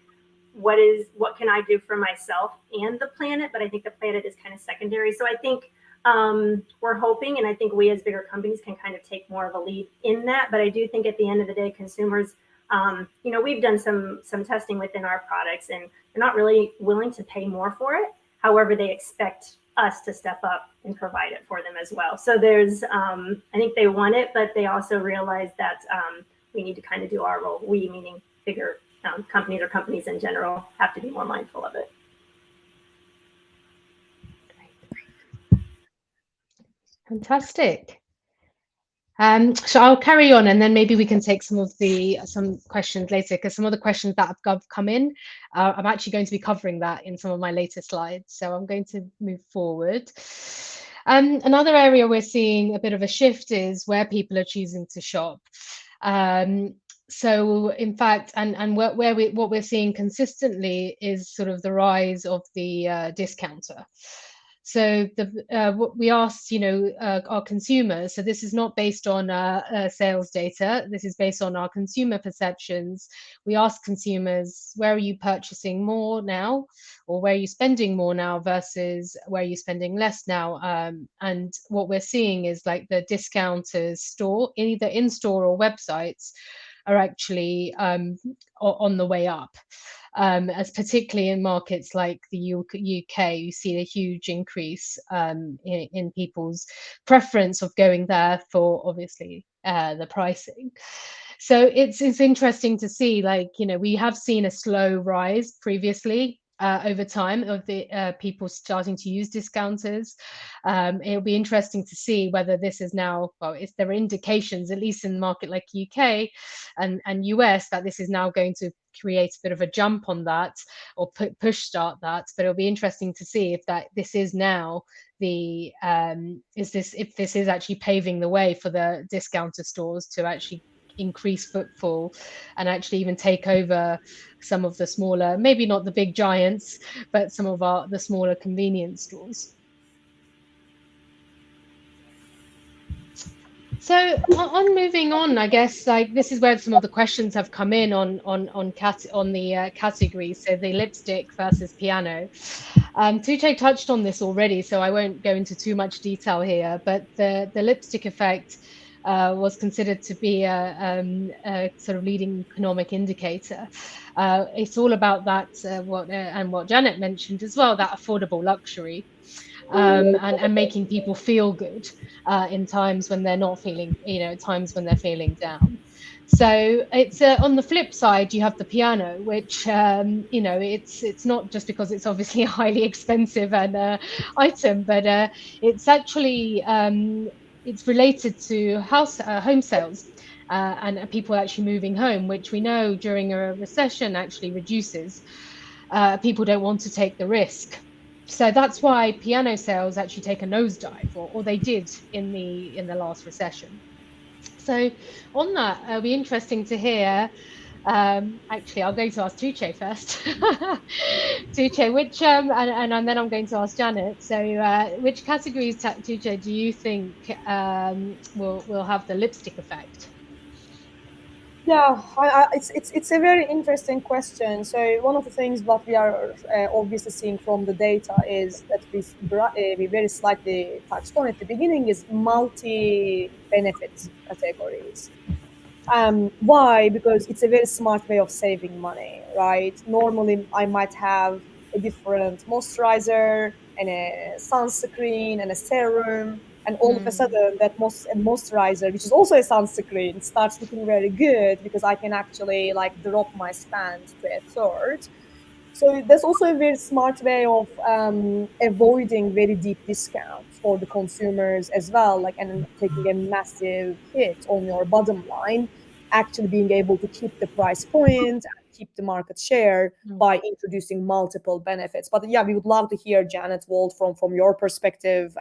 what can I do for myself and the planet, but I think the planet is kind of secondary. So I think we're hoping, and I think we as bigger companies can kind of take more of a lead in that. But I do think at the end of the day, consumers, we've done some testing within our products, and they're not really willing to pay more for it. However, they expect us to step up and provide it for them as well. So there's, I think they want it, but they also realize that we need to kind of do our role. We, meaning bigger companies or companies in general, have to be more mindful of it. Fantastic. So I'll carry on, and then maybe we can take some questions later, because some of the questions that have come in, I'm actually going to be covering that in some of my later slides. So I'm going to move forward. Another area we're seeing a bit of a shift is where people are choosing to shop. So in fact, and what we're seeing consistently is sort of the rise of the discounter. So what we asked, our consumers. So this is not based on sales data. This is based on our consumer perceptions. We asked consumers, where are you purchasing more now, or where are you spending more now versus where are you spending less now? And what we're seeing is like the discounters store, either in store or websites, are actually on the way up. As particularly in markets like the UK, you see a huge increase in people's preference of going there for obviously the pricing. So it's interesting to see, like, we have seen a slow rise previously over time of the people starting to use discounters. It'll be interesting to see whether this is now, if there are indications, at least in the market like UK and US, that this is now going to create a bit of a jump on that, or push start that. But it'll be interesting to see if this is now the if this is actually paving the way for the discounter stores to actually increase footfall and actually even take over some of the smaller, maybe not the big giants, but some of the smaller convenience stores. So on moving on, I guess like this is where some of the questions have come in on the categories. So the lipstick versus piano. Tuche touched on this already, so I won't go into too much detail here. But the lipstick effect was considered to be a sort of leading economic indicator. It's all about that, what Janet mentioned as well, that affordable luxury. And making people feel good in times when they're not feeling, times when they're feeling down. So it's on the flip side, you have the piano, which it's not just because it's obviously a highly expensive item, but it's actually it's related to home sales and people actually moving home, which we know during a recession actually reduces. People don't want to take the risk. So that's why piano sales actually take a nosedive, or they did in the last recession. So on that, it'll be interesting to hear. Actually, I'm going to ask Tuche first. Tuche, which and then I'm going to ask Janet. So, which categories, Tuche, do you think will have the lipstick effect? Yeah, it's a very interesting question. So one of the things that we are obviously seeing from the data is that we very slightly touched on at the beginning is multi-benefit categories. Why? Because it's a very smart way of saving money, right? Normally, I might have a different moisturizer and a sunscreen and a serum, and all of a sudden that moisturizer, which is also a sunscreen, starts looking very good because I can actually like drop my spend to a third. So that's also a very smart way of avoiding very deep discounts for the consumers as well, like, and taking a massive hit on your bottom line, actually being able to keep the price point, keep the market share by introducing multiple benefits. But yeah, we would love to hear, Janet, Walt, from your perspective.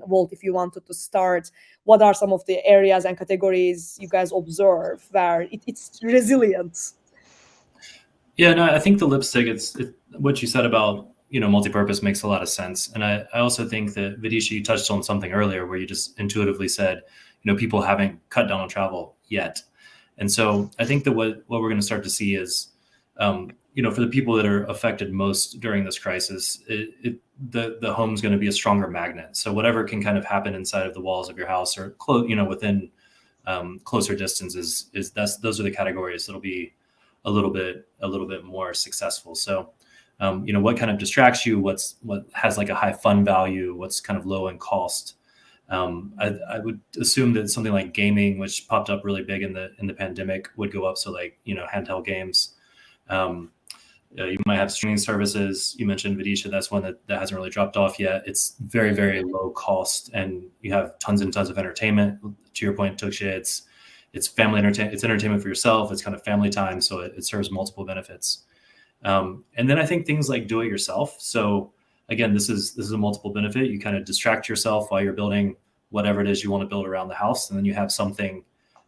Walt, if you wanted to start, what are some of the areas and categories you guys observe where it's resilient? Yeah, no, I think the lipstick, what you said about, multi-purpose makes a lot of sense. And I also think that, Vidisha, you touched on something earlier where you just intuitively said, people haven't cut down on travel yet. And so I think that what we're going to start to see is, for the people that are affected most during this crisis, the home's going to be a stronger magnet. So whatever can kind of happen inside of the walls of your house or within closer distances those are the categories that'll be a little bit more successful. So, what kind of distracts you? What has like a high fun value? What's kind of low in cost? I would assume that something like gaming, which popped up really big in the pandemic, would go up. So like, handheld games. You might have streaming services. You mentioned Vidisha. That's one that hasn't really dropped off yet. It's very, very low cost, and you have tons and tons of entertainment. To your point, Tuksha, it's family entertainment. It's entertainment for yourself. It's kind of family time, so it serves multiple benefits. And then I think things like do it yourself. So again, this is a multiple benefit. You kind of distract yourself while you're building whatever it is you want to build around the house, and then you have something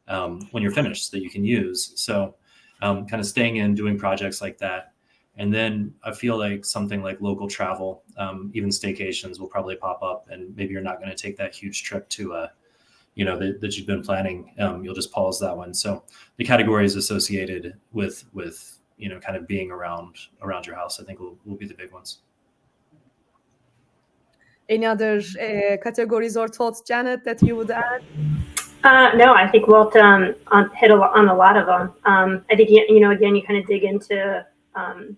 when you're finished that you can use. So kind of staying in, doing projects like that. And then I feel like something like local travel, even staycations will probably pop up, and maybe you're not going to take that huge trip to that you've been planning. You'll just pause that one. So the categories associated with kind of being around your house, I think will be the big ones. Any other categories or thoughts, Janet, that you would add? No, I think Walt hit on a lot of them. I think, again, you kind of dig into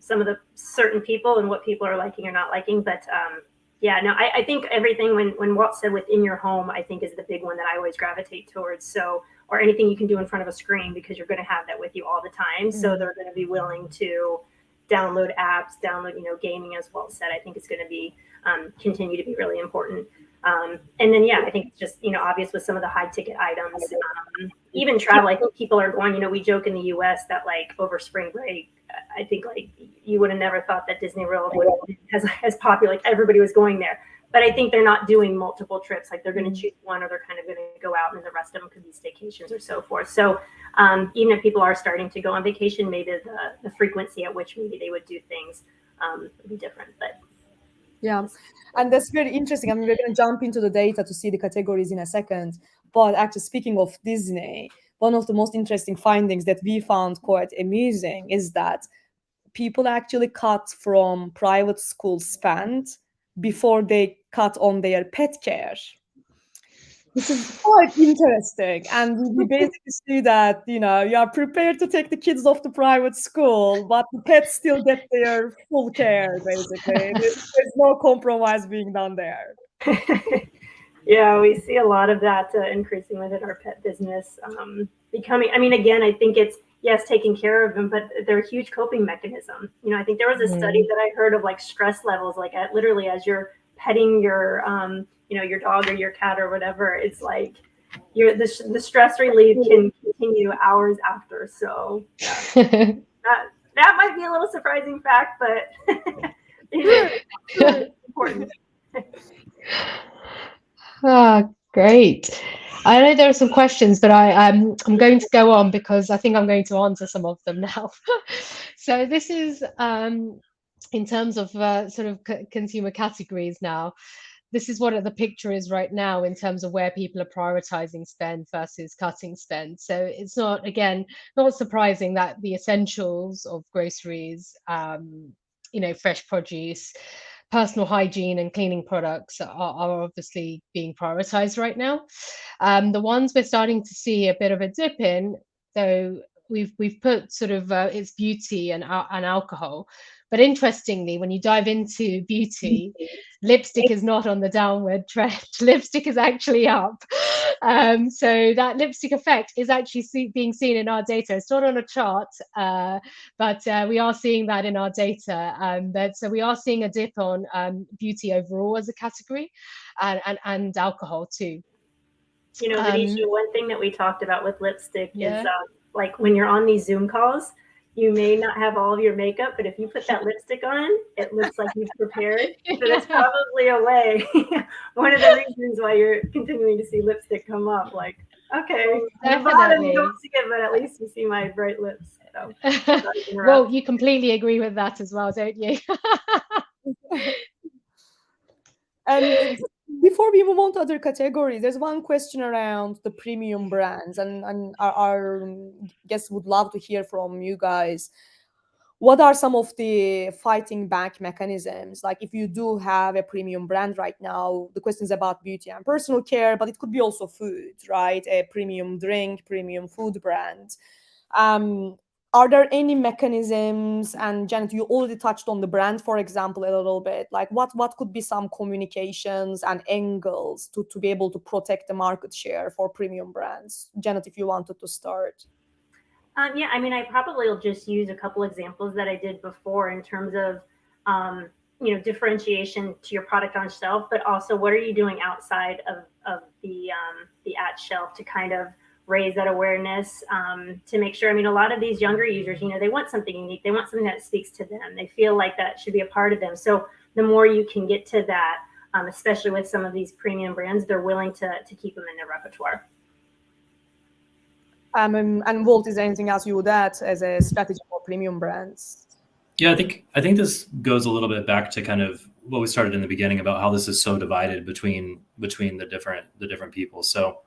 some of the certain people and what people are liking or not liking. But I think everything when Walt said within your home, I think is the big one that I always gravitate towards. So, or anything you can do in front of a screen, because you're going to have that with you all the time. Mm-hmm. So they're going to be willing to download apps, gaming, as Walt said. I think it's going to be continue to be really important. And then, I think it's just, obvious with some of the high ticket items, even travel. I think people are going, we joke in the US that like over spring break, I think like you would have never thought that Disney World would be as popular, like everybody was going there. But I think they're not doing multiple trips. Like they're going to choose one, or they're kind of going to go out, and the rest of them could be staycations or so forth. So even if people are starting to go on vacation, maybe the frequency at which maybe they would do things would be different. But yeah, and that's very interesting. I mean, we're going to jump into the data to see the categories in a second. But actually, speaking of Disney, one of the most interesting findings that we found quite amusing is that people actually cut from private school spend before they cut on their pet care. This is quite interesting. And we basically see that, you are prepared to take the kids off to private school, but the pets still get their full care, basically. There's no compromise being done there. Yeah, we see a lot of that increasing within our pet business. Becoming, again, I think it's, yes, taking care of them, but they're a huge coping mechanism. I think there was a study that I heard of like stress levels, like literally as you're petting your, your dog or your cat or whatever, it's like the stress relief can continue hours after. So that might be a little surprising fact, but it's important. Great. I know there are some questions, but I'm going to go on because I think I'm going to answer some of them now. So this is in terms of sort of consumer categories now. This is what the picture is right now in terms of where people are prioritizing spend versus cutting spend. So it's not surprising that the essentials of groceries, fresh produce, personal hygiene and cleaning products are obviously being prioritized right now. The ones we're starting to see a bit of a dip in, though, we've put sort of it's beauty and alcohol. But interestingly, when you dive into beauty, lipstick is not on the downward trend. Lipstick is actually up. So that lipstick effect is actually being seen in our data. It's not on a chart, but we are seeing that in our data. So we are seeing a dip on beauty overall as a category, and alcohol too. Vidisha, one thing that we talked about with lipstick is like when you're on these Zoom calls, You may not have all of your makeup, but if you put that lipstick on, it looks like you've prepared. So that's probably a way. One of the reasons why you're continuing to see lipstick come up. Like, okay, on the bottom you don't see it, but at least you see my bright lips. So, well, you completely agree with that as well, don't you? And before we move on to other categories, there's one question around the premium brands, and our guests would love to hear from you guys. What are some of the fighting back mechanisms? Like, if you do have a premium brand right now, the question is about beauty and personal care, but it could be also food, right? A premium drink, premium food brand. Um, are there any mechanisms? And Janet, you already touched on the brand, for example, a little bit. Like, what could be some communications and angles to be able to protect the market share for premium brands? Janet, if you wanted to start. Yeah, I mean, I probably will just use a couple examples that I did before in terms of, differentiation to your product on shelf, but also what are you doing outside of the at shelf to kind of raise that awareness, to make sure. I mean, a lot of these younger users, they want something unique. They want something that speaks to them. They feel like that should be a part of them. So the more you can get to that, especially with some of these premium brands, they're willing to keep them in their repertoire. And Walt, is there anything else you would add as a strategy for premium brands? Yeah, I think this goes a little bit back to kind of what we started in the beginning about how this is so divided between the different people. So,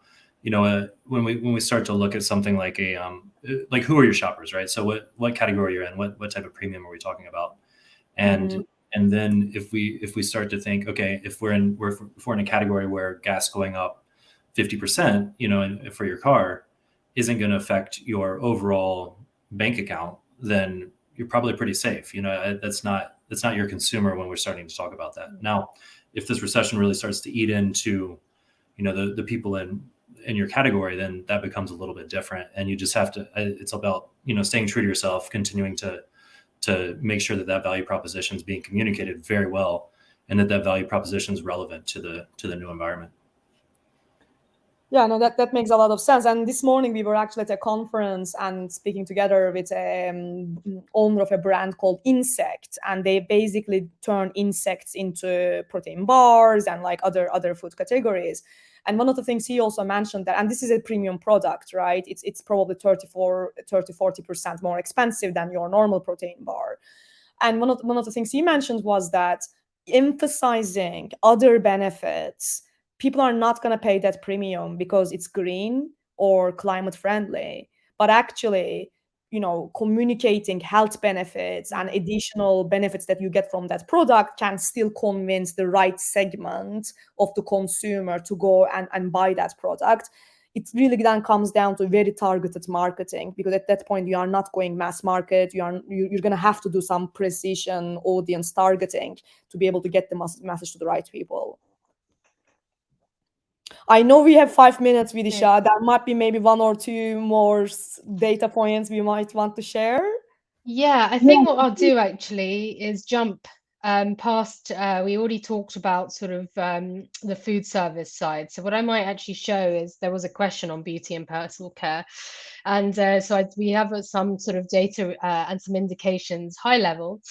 when we start to look at something like like who are your shoppers, right? So what category you're in, what type of premium are we talking about? And and then if we start to think, okay, if we're in a category where gas going up 50%, for your car isn't going to affect your overall bank account, then you're probably pretty safe. That's not your consumer when we're starting to talk about that. Now, if this recession really starts to eat into, the people in your category, then that becomes a little bit different. And you just have to, it's about, staying true to yourself, continuing to make sure that value proposition is being communicated very well, and that value proposition is relevant to the new environment. Yeah, no, that makes a lot of sense. And this morning we were actually at a conference and speaking together with owner of a brand called Insect, and they basically turn insects into protein bars and like other food categories. And one of the things he also mentioned that, and this is a premium product, right? It's probably 30-40% more expensive than your normal protein bar. And one of the things he mentioned was that emphasizing other benefits, people are not going to pay that premium because it's green or climate friendly, but actually, communicating health benefits and additional benefits that you get from that product can still convince the right segment of the consumer to go and buy that product. It really then comes down to very targeted marketing, because at that point you are not going mass market. You're going to have to do some precision audience targeting to be able to get the message to the right people. I know we have 5 minutes, Vidisha. There might be maybe one or two more data points we might want to share. Yeah, I think what I'll do actually is jump past, we already talked about sort of the food service side. So what I might actually show is there was a question on beauty and personal care. And we have some sort of data and some indications high level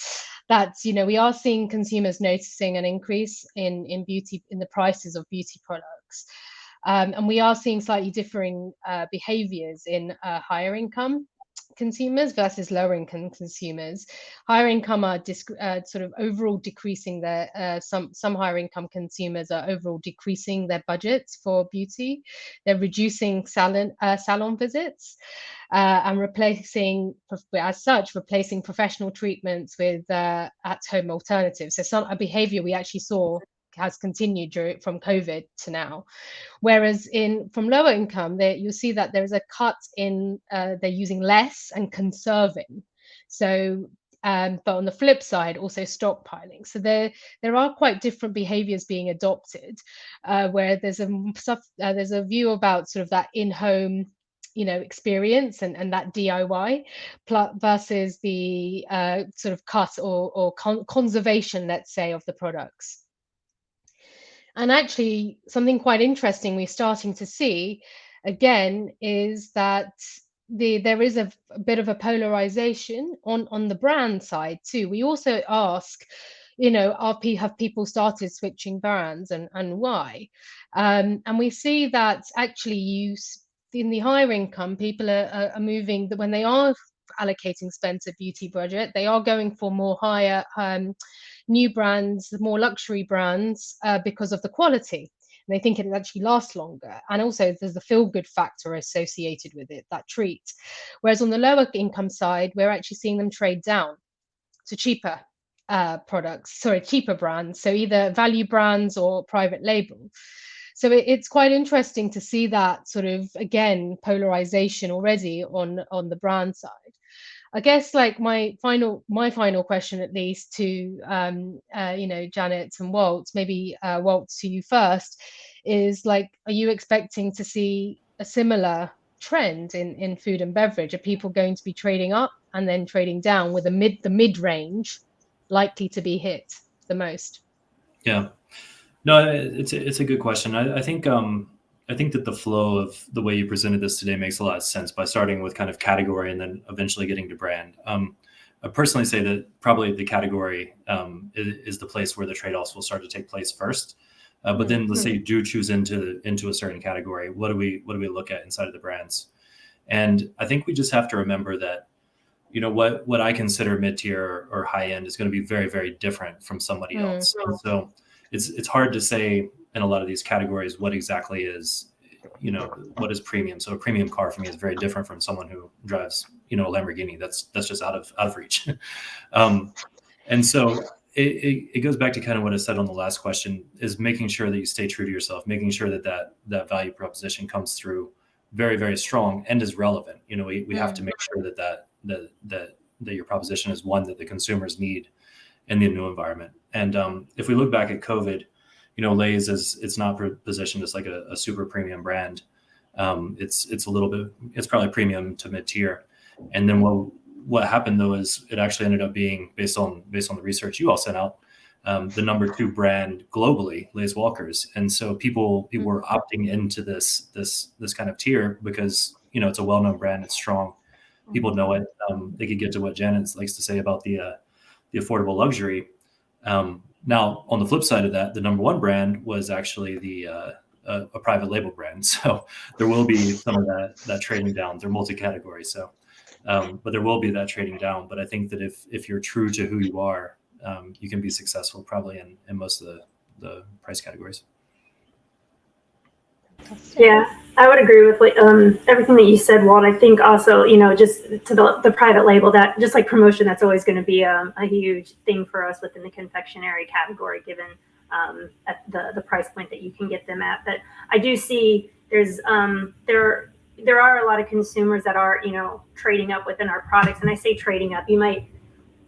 that, we are seeing consumers noticing an increase in beauty, in the prices of beauty products. And we are seeing slightly differing behaviors in higher income consumers versus lower income consumers. Higher income are sort of overall decreasing their some higher income consumers are overall decreasing their budgets for beauty. They're reducing salon visits and replacing professional treatments with at-home alternatives. So a behavior we actually saw has continued from COVID to now. Whereas from lower income, you'll see that there's a cut in, they're using less and conserving. So, but on the flip side, also stockpiling. So there are quite different behaviors being adopted, where there's a view about sort of that in-home, experience and that DIY versus the sort of cut or conservation, let's say, of the products. And actually, something quite interesting we're starting to see, again, is that there is a bit of a polarization on the brand side too. We also ask, have people started switching brands, and why? And we see that actually in the higher income, people are moving, when they are allocating spend to beauty budget, they are going for more higher new brands, more luxury brands, because of the quality. And they think it actually lasts longer. And also there's the feel good factor associated with it, that treat. Whereas on the lower income side, we're actually seeing them trade down to cheaper cheaper brands. So either value brands or private label. So it's quite interesting to see that sort of, again, polarization already on the brand side. I guess like my final question, at least, to Janet and Walt, maybe Walt, to you first, is like, are you expecting to see a similar trend in food and beverage? Are people going to be trading up and then trading down, with the mid range likely to be hit the most? Yeah, no, it's a good question. I think that the flow of the way you presented this today makes a lot of sense, by starting with kind of category and then eventually getting to brand. I personally say that probably the category is the place where the trade-offs will start to take place first. But then let's say you do choose into a certain category, what do we look at inside of the brands? And I think we just have to remember that, what I consider mid-tier or high end is going to be very, very different from somebody else. And so it's hard to say in a lot of these categories what exactly is, what is premium. So a premium car for me is very different from someone who drives, a Lamborghini. That's just out of reach. And so it goes back to kind of what I said on the last question, is making sure that you stay true to yourself, making sure that value proposition comes through very, very strong and is relevant. We have to make sure that your proposition is one that the consumers need in the new environment. And if we look back at COVID, Lay's it's not positioned as like a super premium brand. It's a little bit, it's probably premium to mid-tier. And then what happened though is it actually ended up being, based on the research you all sent out, the number 2 brand globally, Lay's Walkers. And so people were opting into this kind of tier because it's a well-known brand, it's strong, people know it. They could get to what Janet likes to say about the affordable luxury. Now, on the flip side of that, the number 1 brand was actually a private label brand. So there will be some of that trading down. They're multi-category. So, but there will be that trading down. But I think that if you're true to who you are, you can be successful probably in most of the price categories. Yeah, I would agree with everything that you said, Walt. I think also, just to the private label, that just like promotion, that's always going to be a huge thing for us within the confectionery category, given at the price point that you can get them at. But I do see there are a lot of consumers that are, trading up within our products. And I say trading up, you might,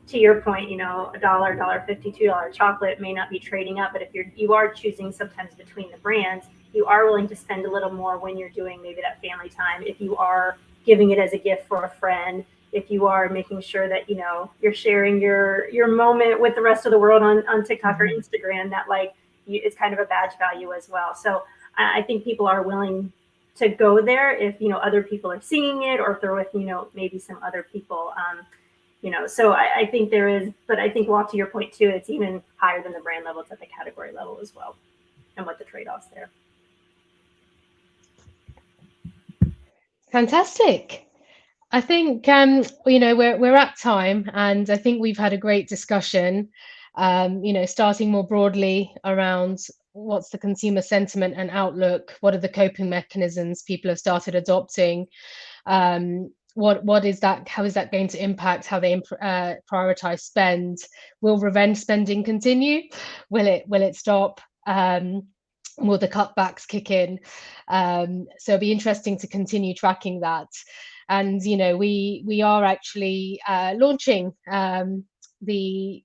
to your point, $1, $1.50, $2 chocolate may not be trading up, but if you are choosing sometimes between the brands, you are willing to spend a little more when you're doing maybe that family time. If you are giving it as a gift for a friend, if you are making sure that, you're sharing your moment with the rest of the world on TikTok or Instagram, that it's kind of a badge value as well. So I think people are willing to go there if, other people are seeing it, or if they're with, maybe some other people, so I think there is, but I think, Walt, to your point too, it's even higher than the brand level. It's at the category level as well, and what the trade-offs there. Fantastic. I think we're at time, and I think we've had a great discussion. Starting more broadly around what's the consumer sentiment and outlook, what are the coping mechanisms people have started adopting, what is that? How is that going to impact how they prioritize spend? Will revenge spending continue? Will it stop? Will the cutbacks kick in? So it'll be interesting to continue tracking that. And we are actually launching the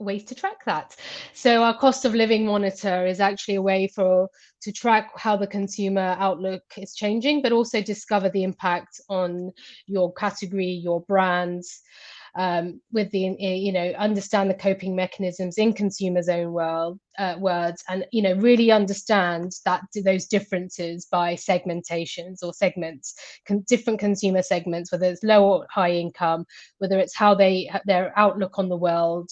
ways to track that. So our cost of living monitor is actually a way to track how the consumer outlook is changing, but also discover the impact on your category, your brands. with the, understand the coping mechanisms in consumers' own words, and, really understand those differences by segmentations or segments, different consumer segments, whether it's low or high income, whether it's how their outlook on the world,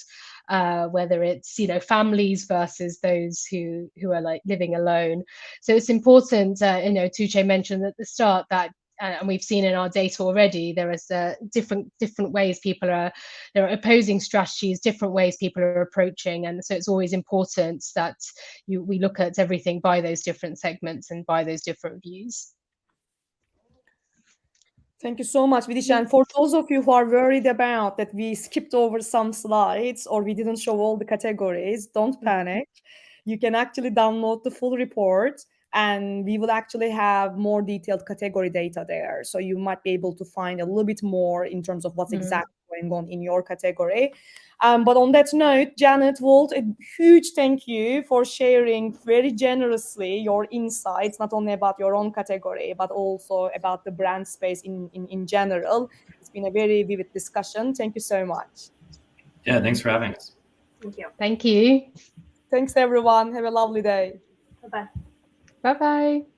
whether it's families versus those who are like living alone. So it's important. Tuche mentioned at the start that, and we've seen in our data already, there is different ways there are opposing strategies, different ways people are approaching, and so it's always important that we look at everything by those different segments and by those different views. Thank you so much, Vidisha. And for those of you who are worried about that we skipped over some slides or we didn't show all the categories, don't panic. You can actually download the full report, and we will actually have more detailed category data there. So you might be able to find a little bit more in terms of what's exactly going on in your category. But on that note, Janet, Walt, a huge thank you for sharing very generously your insights, not only about your own category, but also about the brand space in general. It's been a very vivid discussion. Thank you so much. Yeah, thanks for having us. Thank you. Thank you. Thanks, everyone. Have a lovely day. Bye-bye. Bye-bye.